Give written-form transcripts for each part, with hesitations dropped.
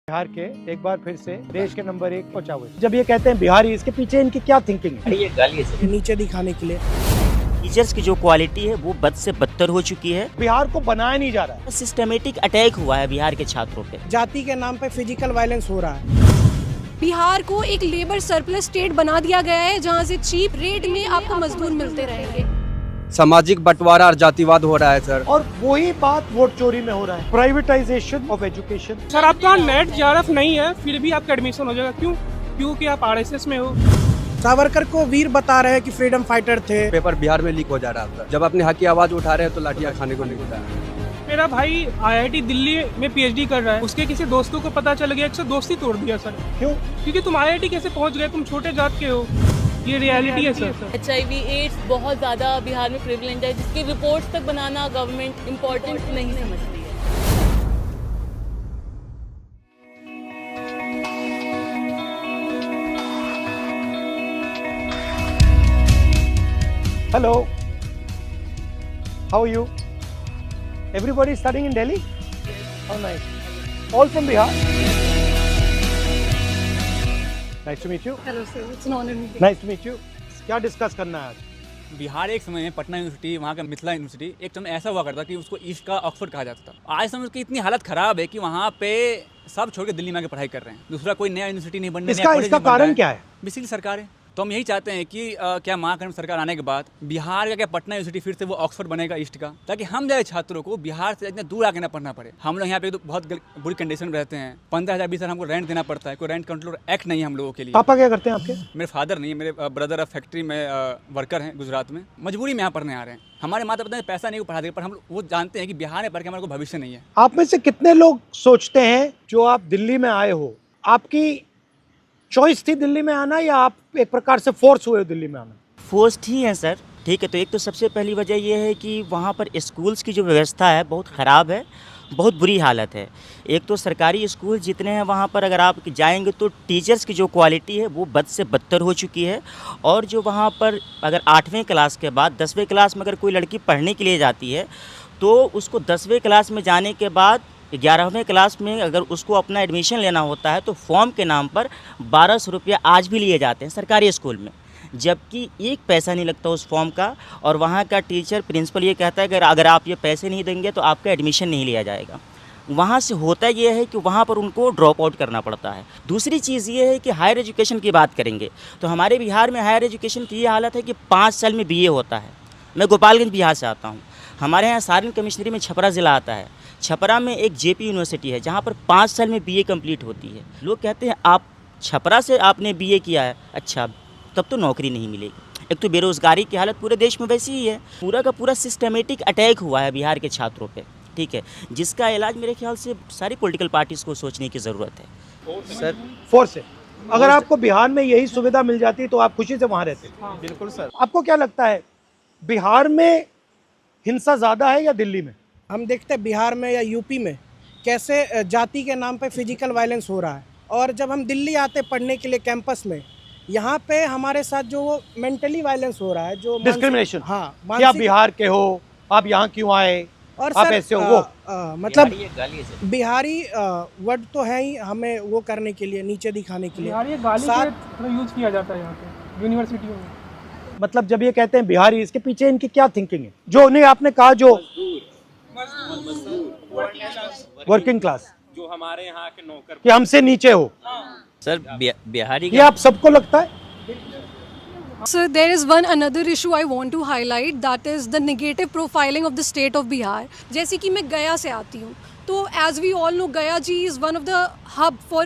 बिहार के एक बार फिर से देश के नंबर 1 पहुंचा हुए। जब ये कहते हैं बिहारी, इसके पीछे इनकी क्या थिंकिंग है? ये गाली है नीचे दिखाने के लिए। टीचर्स की जो क्वालिटी है वो बद से बदतर हो चुकी है। बिहार को बनाया नहीं जा रहा है। सिस्टमेटिक अटैक हुआ है बिहार के छात्रों पे। जाति के नाम पे फिजिकल वायलेंस हो रहा है। बिहार को एक लेबर सरप्लस स्टेट बना दिया गया है जहां से चीप रेट में आपको मजदूर मिलते रहेंगे। सामाजिक बंटवारा और जातिवाद हो रहा है सर। और वही बात वोट चोरी में हो रहा है। Privatisation of education. सर आपका नेट जेआरएफ नहीं है फिर भी आपका एडमिशन हो जाएगा। क्यों? क्योंकि आप आरएसएस में हो। सावरकर को वीर बता रहे हैं कि फ्रीडम फाइटर थे। पेपर बिहार में लीक हो जा रहा था। जब अपने हक की आवाज उठा रहे हैं तो लाठियां खाने को नहीं होता है। मेरा भाई आईआईटी दिल्ली में पीएचडी कर रहा है। उसके किसी दोस्तों को पता चल गया, एक दोस्ती तोड़ दिया सर। क्यों? क्योंकि तुम आईआईटी कैसे पहुंच गए, तुम छोटे जात के हो। ये रियलिटी है सर। HIV एड्स बहुत ज़्यादा बिहार में प्रेवलेंट है, जिसकी रिपोर्ट्स तक बनाना गवर्नमेंट इम्पोर्टेंट नहीं समझती है। Hello. How are you? Everybody studying in Delhi? How nice. All from Bihar? Nice to meet you. Hello sir, it's an honor meeting. Nice to meet you. क्या discuss करना है आज? बिहार एक समय में पटना यूनिवर्सिटी, वहाँ का मिथिला यूनिवर्सिटी एक समय ऐसा हुआ करता कि उसको ईस्ट का ऑक्सफोर्ड कहा जाता था। आज समय उसकी इतनी हालत खराब है कि वहाँ पे सब छोड़ के दिल्ली में आके पढ़ाई कर रहे हैं। दूसरा कोई नया यूनिवर्सिटी नहीं बनने, इसका कारण क्या है? बेसिकली सरकार है। तो हम यही चाहते हैं कि क्या महाकर्म सरकार आने के बाद बिहार का क्या पटना यूनिवर्सिटी फिर से वो ऑक्सफोर्ड बनेगा ईस्ट का, ताकि हम जैसे छात्रों को बिहार से इतने दूर आके ना पढ़ना पड़े। हम लोग यहाँ पे तो बहुत बुरी कंडीशन में रहते हैं। 15,000 20,000 हमको रेंट देना पड़ता है। कोई रेंट कंट्रोल एक्ट नहीं है हम लोगों के लिए। पापा क्या करते हैं आपके? मेरे फादर नहीं है, मेरे ब्रदर अब फैक्ट्री में वर्कर हैं गुजरात में। मजबूरी में यहाँ पढ़ने आ रहे हैं। हमारे माता पिता ने पैसा नहीं पढ़ा देगा, पर हम वो जानते हैं कि बिहार में पढ़ के हमारे को भविष्य नहीं है। आप में से कितने लोग सोचते हैं जो आप दिल्ली में आए हो, आपकी चॉइस थी दिल्ली में आना या आप एक प्रकार से फोर्स हुए हो दिल्ली में आना? फोर्स्ड ही है सर। ठीक है, तो एक तो सबसे पहली वजह ये है कि वहाँ पर स्कूल्स की जो व्यवस्था है बहुत ख़राब है, बहुत बुरी हालत है। एक तो सरकारी स्कूल जितने हैं वहाँ पर अगर आप जाएंगे तो टीचर्स की जो क्वालिटी है वो बद से बदतर हो चुकी है। और जो वहाँ पर अगर 8वें क्लास के बाद 10वें क्लास में अगर कोई लड़की पढ़ने के लिए जाती है तो उसको 10वें क्लास में जाने के बाद 11वें क्लास में अगर उसको अपना एडमिशन लेना होता है तो फॉर्म के नाम पर 1200 रुपया आज भी लिए जाते हैं सरकारी स्कूल में, जबकि एक पैसा नहीं लगता उस फॉर्म का। और वहाँ का टीचर प्रिंसिपल ये कहता है कि अगर आप ये पैसे नहीं देंगे तो आपका एडमिशन नहीं लिया जाएगा। वहाँ से होता ये है कि वहाँ पर उनको ड्रॉप आउट करना पड़ता है। दूसरी चीज़ ये है कि हायर एजुकेशन की बात करेंगे तो हमारे बिहार में हायर एजुकेशन की ये हालत है कि 5 साल में BA होता है। मैं गोपालगंज बिहार से आता हूँ। हमारे यहाँ सारण कमिश्नरी में छपरा ज़िला आता है। छपरा में एक JP यूनिवर्सिटी है जहाँ पर 5 साल में BA कंप्लीट होती है। लोग कहते हैं आप छपरा से आपने BA किया है, अच्छा तब तो नौकरी नहीं मिलेगी। एक तो बेरोज़गारी की हालत पूरे देश में वैसी ही है। पूरा का पूरा सिस्टमेटिक अटैक हुआ है बिहार के छात्रों पे, ठीक है, जिसका इलाज मेरे ख्याल से सारी पॉलिटिकल पार्टीज़ को सोचने की ज़रूरत है। सर फोर्स है। अगर आपको बिहार में यही सुविधा मिल जाती तो आप खुशी से वहाँ रहते? बिल्कुल सर। आपको क्या लगता है बिहार में हिंसा ज़्यादा है या दिल्ली में? हम देखते हैं बिहार में या यूपी में कैसे जाति के नाम पे फिजिकल वायलेंस हो रहा है। और जब हम दिल्ली आते पढ़ने के लिए कैंपस में, यहाँ पे हमारे साथ जो मेंटली वायलेंस हो रहा है, जो डिस्क्रिमिनेशन। हाँ, कि आप बिहार के हो, आप यहाँ क्यों आए, और आप सर, ऐसे हो वो मतलब ये गाली है सर। बिहारी वर्ड तो है ही हमें वो करने के लिए, नीचे दिखाने के लिए। बिहार ये गाली का यूज किया जाता है यहाँ पे यूनिवर्सिटियों में। मतलब जब ये कहते हैं बिहारी, इसके पीछे इनकी क्या थिंकिंग है? जो नहीं आपने कहा जो वर्किंग क्लास, जो हमारे यहाँ के नौकर, कि हमसे नीचे हो सर बिहारी ये आप सबको लगता है? Sir, there is one another issue I want to highlight, that is the negative profiling of the state of Bihar. जैसे कि मैं गया से आती हूँ, तो as we all know, Gaya ji is one of the hub for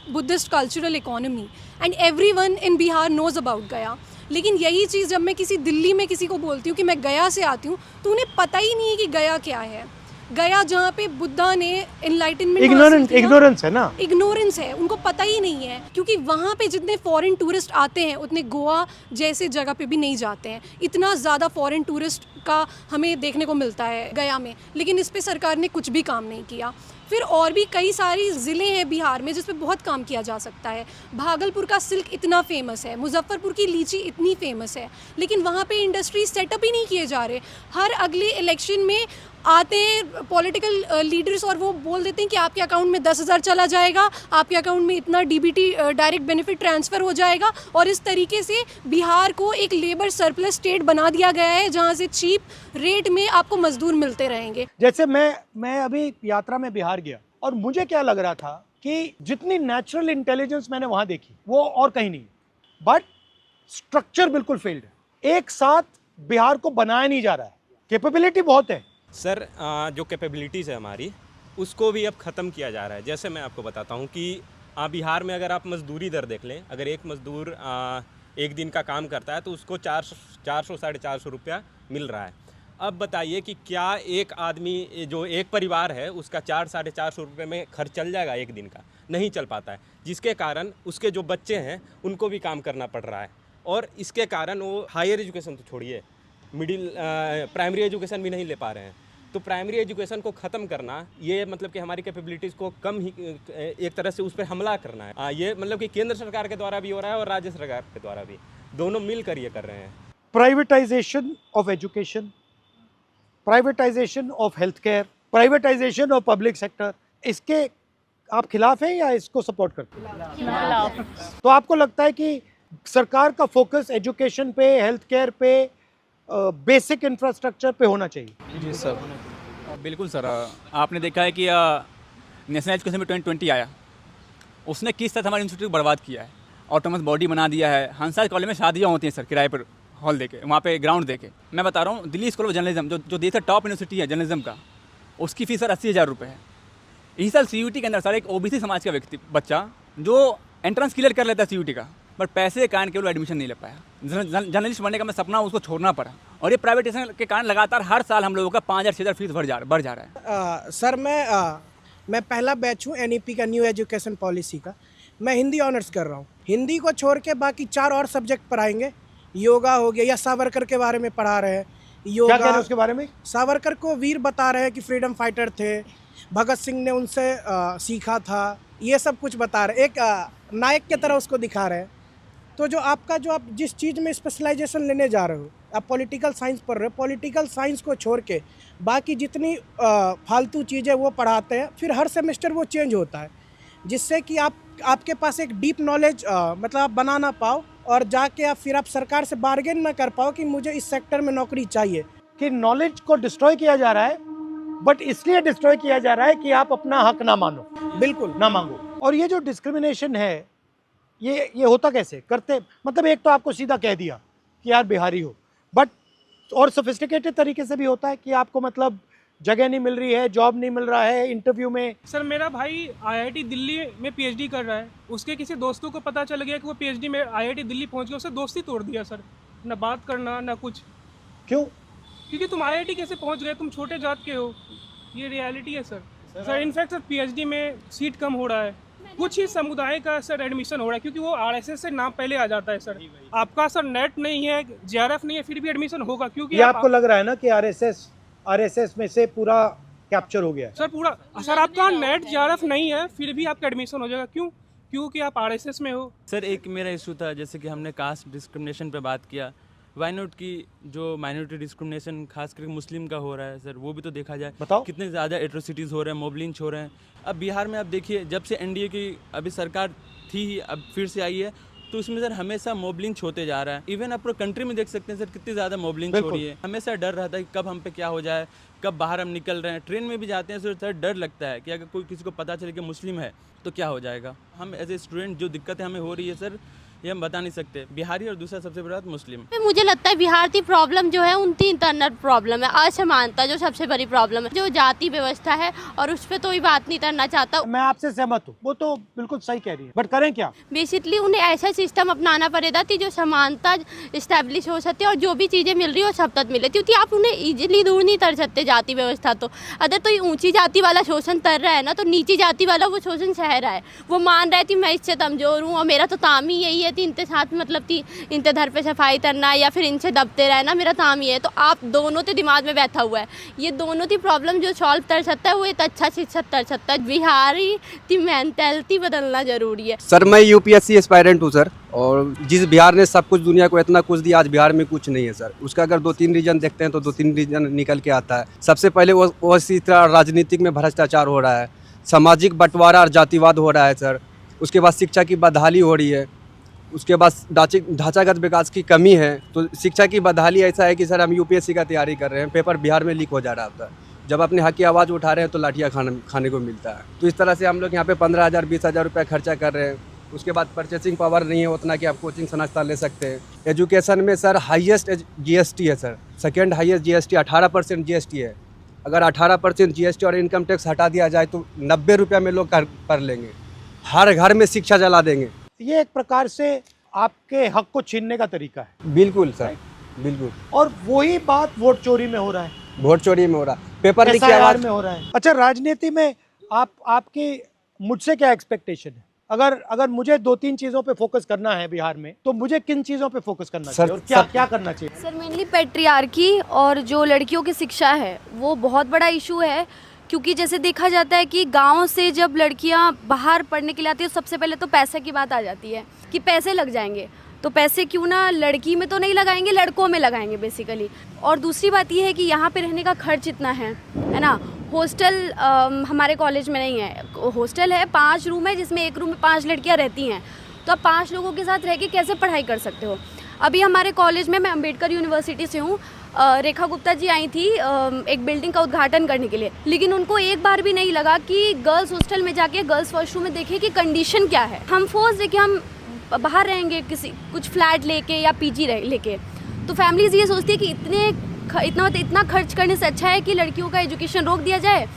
Buddhist cultural economy and everyone in Bihar knows about Gaya. लेकिन यही चीज़ जब मैं किसी दिल्ली में किसी को बोलती हूँ कि मैं गया से आती हूँ तो उन्हें पता ही नहीं है कि गया क्या है। गया जहाँ पे बुद्धा ने एनलाइटनमेंट, इग्नोरेंस है ना, इग्नोरेंस है, उनको पता ही नहीं है। क्योंकि वहाँ पे जितने फॉरेन टूरिस्ट आते हैं उतने गोवा जैसे जगह पे भी नहीं जाते हैं। इतना ज़्यादा फॉरेन टूरिस्ट का हमें देखने को मिलता है गया में, लेकिन इस पे सरकार ने कुछ भी काम नहीं किया। फिर और भी कई सारी ज़िले हैं बिहार में जिस पे बहुत काम किया जा सकता है। भागलपुर का सिल्क इतना फेमस है, मुजफ्फरपुर की लीची इतनी फेमस है, लेकिन वहाँ पे इंडस्ट्री सेटअप ही नहीं किए जा रहे। हर अगले इलेक्शन में आते हैं पॉलिटिकल लीडर्स और वो बोल देते हैं कि आपके अकाउंट में 10,000 चला जाएगा, आपके अकाउंट में इतना डीबीटी डायरेक्ट बेनिफिट ट्रांसफ़र हो जाएगा, और इस तरीके से बिहार को एक लेबर सरप्लस स्टेट बना दिया गया है जहाँ से चीप रेट में आपको मजदूर मिलते रहेंगे। जैसे मैं अभी यात्रा में बिहार गया और मुझे क्या लग रहा था कि जितनी नेचुरल इंटेलिजेंस मैंने वहाँ देखी वो और कहीं नहीं, बट स्ट्रक्चर बिल्कुल फेल्ड है। एक साथ बिहार को बनाया नहीं जा रहा है। कैपेबिलिटी बहुत है सर, जो कैपेबिलिटीज़ है हमारी उसको भी अब ख़त्म किया जा रहा है। जैसे मैं आपको बताता हूँ कि बिहार में अगर आप मजदूरी दर देख लें, अगर एक मजदूर एक दिन का काम करता है तो उसको 400 साढ़े 400 रुपया मिल रहा है। अब बताइए कि क्या एक आदमी जो एक परिवार है उसका 400 साढ़े 400 रुपये में खर्च चल जाएगा एक दिन का? नहीं चल पाता है, जिसके कारण उसके जो बच्चे हैं उनको भी काम करना पड़ रहा है, और इसके कारण वो हायर एजुकेशन तो छोड़िए, मिडिल प्राइमरी एजुकेशन भी नहीं ले पा रहे हैं। तो प्राइमरी एजुकेशन को ख़त्म करना, ये मतलब कि हमारी कैपेबिलिटीज़ को कम ही एक तरह से उस पर हमला करना है। ये मतलब कि केंद्र सरकार के द्वारा भी हो रहा है और राज्य सरकार के द्वारा भी, दोनों मिलकर ये कर रहे हैं। Privatisation of education, privatisation of health care, privatisation of public sector, इसके आप खिलाफ हैं या इसको सपोर्ट करते हैं? तो आपको लगता है कि सरकार का फोकस एजुकेशन पे, हेल्थ केयर पे, बेसिक इंफ्रास्ट्रक्चर पे होना चाहिए? जी सर, बिल्कुल सर। आपने देखा है कि नेशनल एजुकेशन में 2020 आया, उसने किस तरह हमारे इंस्टीट्यूट को बर्बाद किया है। ऑटोनमस बॉडी बना दिया है। हंसा कॉलेज में शादियाँ होती हैं सर किराए पर, हॉल देके, वहाँ पे ग्राउंड देके। मैं बता रहा हूँ, दिल्ली स्कूल ऑफ जर्नलिज्म जो देश का टॉप यूनिवर्सिटी है जर्नलिज्म का, उसकी फीस सर 80,000 रुपये है। इसी साल CUT के अंदर सर एक OBC समाज का बच्चा जो एंट्रेंस क्लियर कर लेता है CUT का, बट पैसे के कारण केवल एडमिशन नहीं ले पाया। जर्नलिस्ट बनने का मैं सपना उसको छोड़ना पड़ा, और ये प्राइवेटाइजेशन के कारण लगातार हर साल हम लोगों का 5,000-6,000 फीस बढ़ जा रहा है। सर मैं पहला बैच हूँ NEP का, न्यू एजुकेशन पॉलिसी का। मैं हिंदी ऑनर्स कर रहा हूँ। हिंदी को छोड़ के बाकी 4 और सब्जेक्ट पढ़ाएंगे। योगा हो गया, या सावरकर के बारे में पढ़ा रहे हैं। योगा, क्या कह रहे हैं उसके बारे में? सावरकर को वीर बता रहे हैं कि फ्रीडम फाइटर थे, भगत सिंह ने उनसे सीखा था, ये सब कुछ बता रहे, एक नायक की तरह उसको दिखा रहे हैं। तो जो आप जिस चीज़ में स्पेशलाइजेशन लेने जा रहे हो, आप पॉलिटिकल साइंस पढ़ रहे हो, पॉलिटिकल साइंस को छोड़ के बाकी जितनी फालतू चीज़ें वो पढ़ाते हैं। फिर हर सेमेस्टर वो चेंज होता है, जिससे कि आपके पास एक डीप नॉलेज मतलब आप बना ना पाओ, और जाके फिर आप सरकार से बार्गेन ना कर पाओ कि मुझे इस सेक्टर में नौकरी चाहिए। कि नॉलेज को डिस्ट्रॉय किया जा रहा है, बट इसलिए डिस्ट्रॉय किया जा रहा है कि आप अपना हक ना मानो, बिल्कुल ना मांगो। और ये जो डिस्क्रिमिनेशन है, ये होता कैसे करते? मतलब एक तो आपको सीधा कह दिया कि यार बिहारी हो, बट और सोफिस्टिकेटेड तरीके से भी होता है कि आपको मतलब जगह नहीं मिल रही है, जॉब नहीं मिल रहा है, इंटरव्यू में। सर मेरा भाई IIT दिल्ली में PhD कर रहा है, उसके किसी दोस्तों को पता चल गया कि वो PhD में IIT दिल्ली पहुंच गया, उससे दोस्ती तोड़ दिया सर, ना बात करना ना कुछ। क्यों? क्योंकि तुम IIT कैसे पहुंच गए, तुम छोटे जात के हो, ये रियलिटी है sir. Sir in fact sir PhD में सीट कम हो रहा है, कुछ ही समुदाय का सर एडमिशन हो रहा है, क्योंकि वो RSS से नाम पहले आ जाता है सर। आपका सर नेट नहीं है, JRF नहीं है, फिर भी एडमिशन होगा, क्योंकि आपको लग रहा है ना कि RSS में से पूरा कैप्चर हो गया है? सर पूरा सर आपका नेट JRF नहीं है, फिर भी आपका एडमिशन हो जाएगा। क्यों? क्योंकि आप RSS में हो। सर एक मेरा इशू था, जैसे कि हमने कास्ट डिस्क्रिमिनेशन पे बात किया, वाई नॉट की जो माइनॉरिटी डिस्क्रिमिनेशन खास करके मुस्लिम का हो रहा है सर, वो भी तो देखा जाए। बताओ कितने ज़्यादा एट्रोसिटीज़ हो रहे हैं, मॉब लिंच हो रहे हैं। अब बिहार में आप देखिए, जब से NDA की अभी सरकार थी ही, अब फिर से आई है, तो उसमें सर हमेशा मॉब लिंच होते जा रहा है। इवन आप पूरे कंट्री में देख सकते हैं सर, कितनी ज़्यादा मॉब लिंच हो रही है। हमेशा डर रहता है कि कब हम पे क्या हो जाए, कब बाहर हम निकल रहे हैं। ट्रेन में भी जाते हैं सर, डर लगता है कि अगर कोई किसी को पता चले कि मुस्लिम है तो क्या हो जाएगा। हम एज ए स्टूडेंट जो दिक्कतें हमें हो रही है सर, ये हम बता नहीं सकते। बिहारी और दूसरा सबसे बड़ा मुस्लिम। मुझे लगता है बिहार की प्रॉब्लम जो है उनकी इंटरनल प्रॉब्लम है, असमानता जो सबसे बड़ी प्रॉब्लम है, जो जाति व्यवस्था है, और उस पर तो ही बात नहीं करना चाहता। मैं आपसे सहमत हूँ, वो तो बिल्कुल सही कह रही है, बट करें क्या? बेसिकली उन्हें ऐसा सिस्टम अपनाना पड़ेगा कि जो समानता इस्टेब्लिश हो सकती है, और जो भी चीज़ें मिल रही है वो सब तक मिले, क्योंकि आप उन्हें ईजिली दूर नहीं कर सकते जाति व्यवस्था। तो अगर तो ऊंची जाति वाला शोषण कर रहा है ना, तो नीची जाति वाला वो शोषण सह रहा है। वो मान रहा है कि मैं इससे कमजोर हूँ और मेरा तो काम ही यही है, थी इनके साथ, मतलब थी इनके घर पे सफाई करना या फिर इनसे दबते रहना, मेरा काम ये है। तो आप दोनों तो दिमाग में बैठा हुआ है, ये दोनों थी प्रॉब्लम जो सॉल्व कर सकता है वो एक अच्छा शिक्षक कर सकता है। बिहारी की मेंटालिटी बदलना जरूरी है। सर मैं यूपीएससी एस्पायरेंट हूँ सर, और जिस बिहार ने सब कुछ दुनिया को इतना कुछ दिया, आज बिहार में कुछ नहीं है सर। उसका अगर 2-3 रीजन देखते हैं तो 2-3 रीजन निकल के आता है। सबसे पहले वो इसी तरह राजनीतिक में भ्रष्टाचार हो रहा है, सामाजिक बंटवारा और जातिवाद हो रहा है सर। उसके बाद शिक्षा की बदहाली हो रही है, उसके बाद ढांचागत विकास की कमी है। तो शिक्षा की बदहाली ऐसा है कि सर हम यूपीएससी का तैयारी कर रहे हैं, पेपर बिहार में लीक हो जा रहा था। जब अपने हक की आवाज़ उठा रहे हैं तो लाठियाँ खाने को मिलता है। तो इस तरह से हम लोग यहाँ पे 15,000 20,000 रुपये खर्चा कर रहे हैं। उसके बाद परचेसिंग पावर नहीं है उतना कि आप कोचिंग संस्था ले सकते हैं। एजुकेशन में सर हाईएस्ट जीएसटी है sir, second highest GST 18% GST है। अगर 18% जीएसटी और इनकम टैक्स हटा दिया जाए तो 90 रुपये में लोग कर लेंगे। हर घर में शिक्षा जला देंगे। ये एक प्रकार से आपके हक को छीनने का तरीका है। बिल्कुल सर, बिल्कुल। और वही बात वोट चोरी में हो रहा है, वोट चोरी में हो रहा, पेपर लीक की आवाज़ में हो रहा है। अच्छा, राजनीति में आपकी मुझसे क्या एक्सपेक्टेशन है? अगर मुझे 2-3 चीज़ों पे फोकस करना है बिहार में, तो मुझे किन चीज़ों पे फोकस करना चाहिए और क्या करना चाहिए? सर मेनली पैट्रियार्की और जो लड़कियों की शिक्षा है वो बहुत बड़ा इशू है। क्योंकि जैसे देखा जाता है कि गाँव से जब लड़कियाँ बाहर पढ़ने के लिए आती है, सबसे पहले तो पैसे की बात आ जाती है कि पैसे लग जाएंगे। तो पैसे क्यों ना लड़की में तो नहीं लगाएंगे, लड़कों में लगाएंगे बेसिकली। और दूसरी बात ये है कि यहाँ पे रहने का खर्च इतना है ना। हॉस्टल हमारे कॉलेज में नहीं है, हॉस्टल है 5 रूम है जिसमें एक रूम में 5 लड़कियाँ रहती हैं। तो आप 5 लोगों के साथ रह के कैसे पढ़ाई कर सकते हो? अभी हमारे कॉलेज में, मैं अम्बेडकर यूनिवर्सिटी से हूँ, रेखा गुप्ता जी आई थी एक बिल्डिंग का उद्घाटन करने के लिए, लेकिन उनको एक बार भी नहीं लगा कि गर्ल्स हॉस्टल में जाके गर्ल्स वॉशरूम में देखें कि कंडीशन क्या है। हम फोर्स देखे हम बाहर रहेंगे कुछ फ्लैट लेके या पीजी लेके, तो फैमिलीज ये सोचती है कि इतना खर्च करने से अच्छा है कि लड़कियों का एजुकेशन रोक दिया जाए।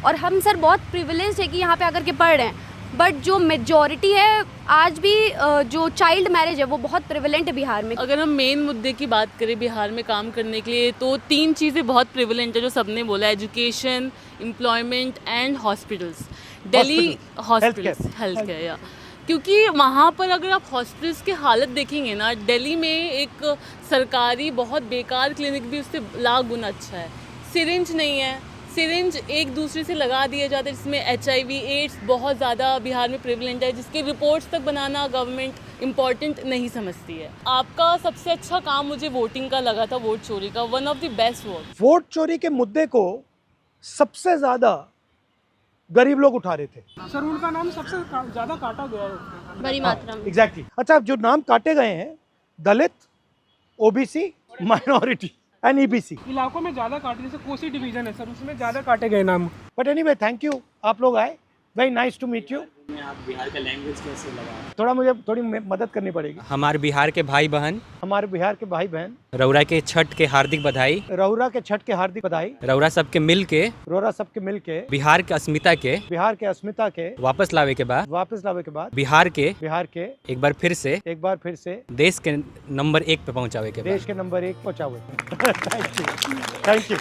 और हम सर बहुत प्रिविलेज है कि यहाँ पे आकर के पढ़ रहे हैं, बट जो मेजॉरिटी है आज भी जो चाइल्ड मैरिज है वो बहुत प्रिविलेंट है बिहार में। अगर हम मेन मुद्दे की बात करें बिहार में काम करने के लिए, तो 3 चीज़ें बहुत प्रिविलेंट है जो सबने बोला, education, employment and hospitals. Delhi hospitals, health care, या क्योंकि वहाँ पर अगर आप हॉस्पिटल्स की हालत देखेंगे ना, दिल्ली में एक सरकारी बहुत बेकार क्लिनिक भी उससे लाख गुना अच्छा है। सिरिंज नहीं है, सिरिंज एक दूसरे से लगा दिए जाते हैं, जिसमें HIV एड्स बहुत ज़्यादा बिहार में प्रिवलेंट है, जिसके रिपोर्ट्स तक बनाना गवर्नमेंट इम्पॉर्टेंट नहीं समझती है। आपका सबसे अच्छा काम मुझे वोटिंग का लगा था, वोट चोरी का, one of the best work. Vote चोरी के मुद्दे को सबसे ज़्यादा गरीब लोग उठा रहे थे सर, उनका नाम सबसे ज़्यादा काटा गया है बड़ी मात्रा में। एग्जैक्टली। अच्छा, जो नाम काटे गए हैं, दलित, OBC, माइनॉरिटी एंड EBC इलाकों में ज़्यादा काटे, जैसे कोसी डिवीजन है सर, उसमें ज़्यादा काटे गए नाम। बट एनीवे, थैंक यू, आप लोग आए, very nice to meet you. आप बिहार का लैंग्वेज कैसे लगा? मुझे थोड़ी मदद करनी पड़ेगी। हमारे बिहार के भाई बहन, रौरा के छठ के हार्दिक बधाई। रौरा सबके मिल के बिहार के अस्मिता के वापस लावे के बाद बिहार के एक बार फिर से देश के नंबर 1 पे पहुंचावे के बाद। Thank you.